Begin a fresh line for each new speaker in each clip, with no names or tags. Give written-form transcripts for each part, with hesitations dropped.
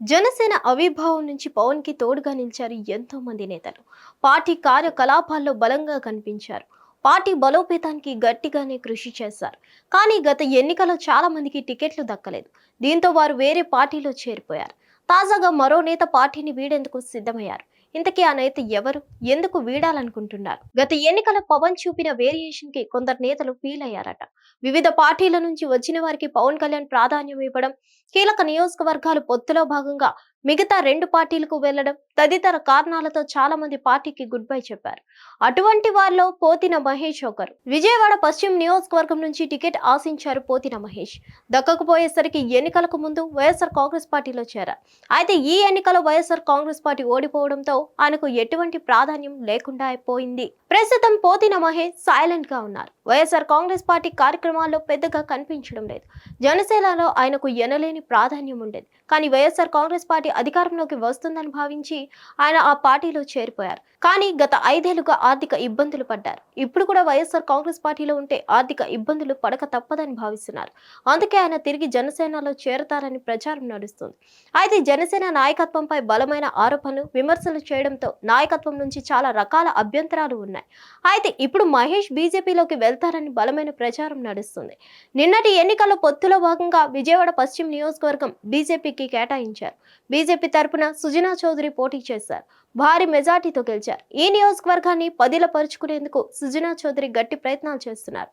జనసేన ఆవిర్భావం నుంచి పవన్ కి తోడుగా నిలిచారు ఎంతో మంది నేతలు. పార్టీ కార్యకలాపాల్లో బలంగా కనిపించారు. పార్టీ బలోపేతానికి గట్టిగానే కృషి చేశారు. కానీ గత ఎన్నికల్లో చాలా మందికి టికెట్లు దక్కలేదు. దీంతో వారు వేరే పార్టీలో చేరిపోయారు. తాజాగా మరో నేత పార్టీని వీడేందుకు సిద్ధమయ్యారు. ఇంతకీ ఆ నేత ఎవరు? ఎందుకు వీడాలనుకుంటున్నారు? గత ఎన్నికల పవన్ చూపిన వేరియేషన్ కి కొందరు నేతలు ఫీల్ అయ్యారట. వివిధ పార్టీల నుంచి వచ్చిన వారికి పవన్ కళ్యాణ్ ప్రాధాన్యం ఇవ్వడం, కీలక నియోజకవర్గాలు పొత్తులో భాగంగా మిగతా రెండు పార్టీలకు వెళ్లడం తదితర కారణాలతో చాలా మంది పార్టీకి గుడ్ బై చెప్పారు. అటువంటి వారిలో పోతిన మహేష్ ఒకరు. విజయవాడ పశ్చిమ నియోజకవర్గం నుంచి టికెట్ ఆశించారు పోతిన మహేష్. దక్కకపోయేసరికి ఎన్నికలకు ముందు వైఎస్ఆర్ కాంగ్రెస్ పార్టీలో చేరారు. అయితే ఈ ఎన్నికలో వైఎస్ఆర్ కాంగ్రెస్ పార్టీ ఓడిపోవడంతో ఆయనకు ఎటువంటి ప్రాధాన్యం లేకుండా అయిపోయింది. ప్రస్తుతం పోతిన మహేష్ సైలెంట్ గా ఉన్నారు. వైఎస్ఆర్ కాంగ్రెస్ పార్టీ కార్యక్రమాల్లో పెద్దగా కనిపించడం లేదు. జనసేనలో ఆయనకు ఎనలేని ప్రాధాన్యం ఉండేది. కానీ వైఎస్ఆర్ కాంగ్రెస్ పార్టీ అధికారంలోకి వస్తుందని భావించి ఆయన ఆ పార్టీలో చేరిపోయారు. కానీ గత 5 ఏళ్లుగా ఆర్థిక ఇబ్బందులు పడ్డారు. ఇప్పుడు కూడా వైఎస్ఆర్ కాంగ్రెస్ పార్టీలో ఉంటే ఆర్థిక ఇబ్బందులు పడక తప్పదని భావిస్తున్నారు. అందుకే ఆయన తిరిగి జనసేనలో చేరతారని ప్రచారం నడుస్తుంది. అయితే జనసేన నాయకత్వంపై బలమైన ఆరోపణలు, విమర్శలు చేయడంతో నాయకత్వం నుంచి చాలా రకాల అభ్యంతరాలు ఉన్నాయి. అయితే ఇప్పుడు మహేష్ బీజేపీలోకి వెళ్తారని బలమైన ప్రచారం నడుస్తుంది. నిన్నటి ఎన్నికల్లో పొత్తులో భాగంగా విజయవాడ పశ్చిమ నియోజకవర్గం బీజేపీకి కేటాయించారు. బీజేపీ తరపున సుజనా చౌదరి పోటీ చేశారు. భారీ మెజార్టీతో గెలిచారు. ఈ నియోజకవర్గాన్ని పదిలపరుచుకునేందుకు సుజనా చౌదరి గట్టి ప్రయత్నాలు చేస్తున్నారు.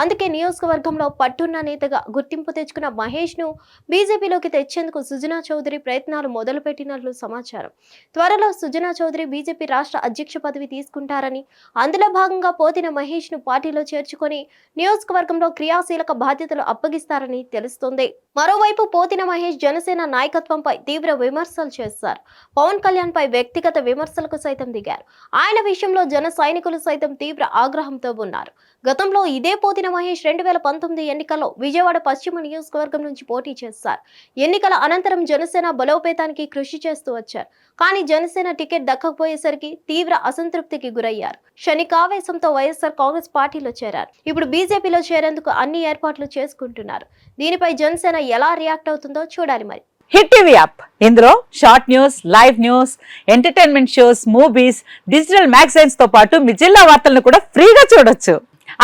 అందుకే నియోజకవర్గంలో పట్టున్న నేతగా గుర్తింపు తెచ్చుకున్న మహేష్ ను బీజేపీలోకి తెచ్చేందుకు సుజనా చౌదరి ప్రయత్నాలు మొదలుపెట్టినట్లు సమాచారం. త్వరలో సుజనా చౌదరి బీజేపీ రాష్ట్ర అధ్యక్ష పదవి తీసుకుంటారని, అందులో భాగంగా పోతిన మహేష్ ను పార్టీలో చేర్చుకొని నియోజకవర్గంలో క్రియాశీలక బాధ్యతలు అప్పగిస్తారని తెలుస్తోంది. మరోవైపు పోతిన మహేష్ జనసేన నాయకత్వంపై తీవ్ర విమర్శలు చేస్తారు. పవన్ కళ్యాణ్ పై వ్యక్తిగత విమర్శలకు సైతం దిగారు. ఆయన విషయంలో జన సైనికులు సైతం తీవ్ర ఆగ్రహంతో ఉన్నారు. గతంలో ఇదే పోతిన మహేష్ 2019 ఎన్నికల్లో విజయవాడ పశ్చిమ నియోజకవర్గం నుంచి పోటీ చేశారు. ఎన్నికల అనంతరం జనసేన బలోపేతానికి కృషి చేస్తూ వచ్చారు. కానీ జనసేన టికెట్ దక్కకపోయేసరికి తీవ్ర అసంతృప్తికి గురయ్యారు. క్షణికావేశంతో వైఎస్ఆర్ కాంగ్రెస్ పార్టీలో చేరారు. ఇప్పుడు బీజేపీలో చేరేందుకు అన్ని ఏర్పాట్లు చేసుకుంటున్నారు. దీనిపై జనసేన ఎలా రియాక్ట్ అవుతుందో చూడాలి. మరి
హిట్ టీవీ యాప్, ఇందులో short news, live news, entertainment shows, movies, digital magazines తో పాటు మీ జిల్లా వార్తలను కూడా ఫ్రీగా చూడొచ్చు.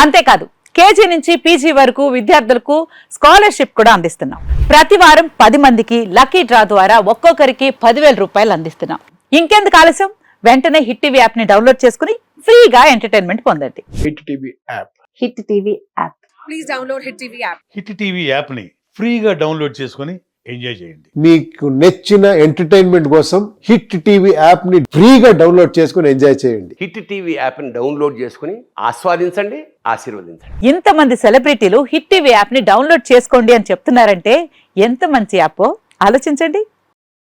అంతేకాదు కేజీ నుంచి పీజీ వరకు విద్యార్థులకు స్కాలర్షిప్ కూడా అందిస్తున్నాం. ప్రతి వారం 10 మందికి లక్కీ డ్రా ద్వారా ఒక్కొక్కరికి 10,000 రూపాయలు అందిస్తున్నాం. ఇంకెందుకు ఆలస్యం, వెంటనే హిట్ టీవీ యాప్ ని డౌన్లోడ్ చేసుకుని ఫ్రీగా ఎంటర్టైన్మెంట్ పొందండి.
Hit TV app.
Hit TV app.
Please download hit TV app.
Hit TV app ని ఫ్రీగా డౌన్లోడ్ చేసుకొని ఎంజాయ్ చేయండి.
మీకు నచ్చిన ఎంటర్టైన్మెంట్ కోసం హిట్ టీవీ యాప్ ని ఫ్రీగా డౌన్లోడ్ చేసుకొని ఎంజాయ్ చేయండి.
హిట్ టీవీ యాప్ ని డౌన్లోడ్ చేసుకుని ఆస్వాదించండి, ఆశీర్వదించండి.
ఇంతమంది సెలబ్రిటీలు హిట్ టీవీ యాప్ ని డౌన్లోడ్ చేసుకోండి అని చెప్తున్నారంటే ఎంత మంచి యాప్ ఆలోచించండి.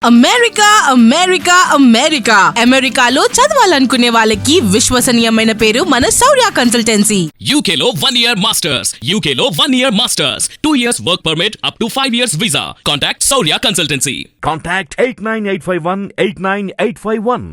అమెరికా అమెరికా అమెరికా అమెరికాలో చదవాలనుకునే వాళ్ళకి విశ్వసనీయమైన పేరు మన శౌర్య కన్సల్టెన్సీ.
UK లో 1 year masters. UK లో 1 year masters. 2 years work permit up to 5 years visa. Contact Shaurya Consultancy.
Contact 89851 89851.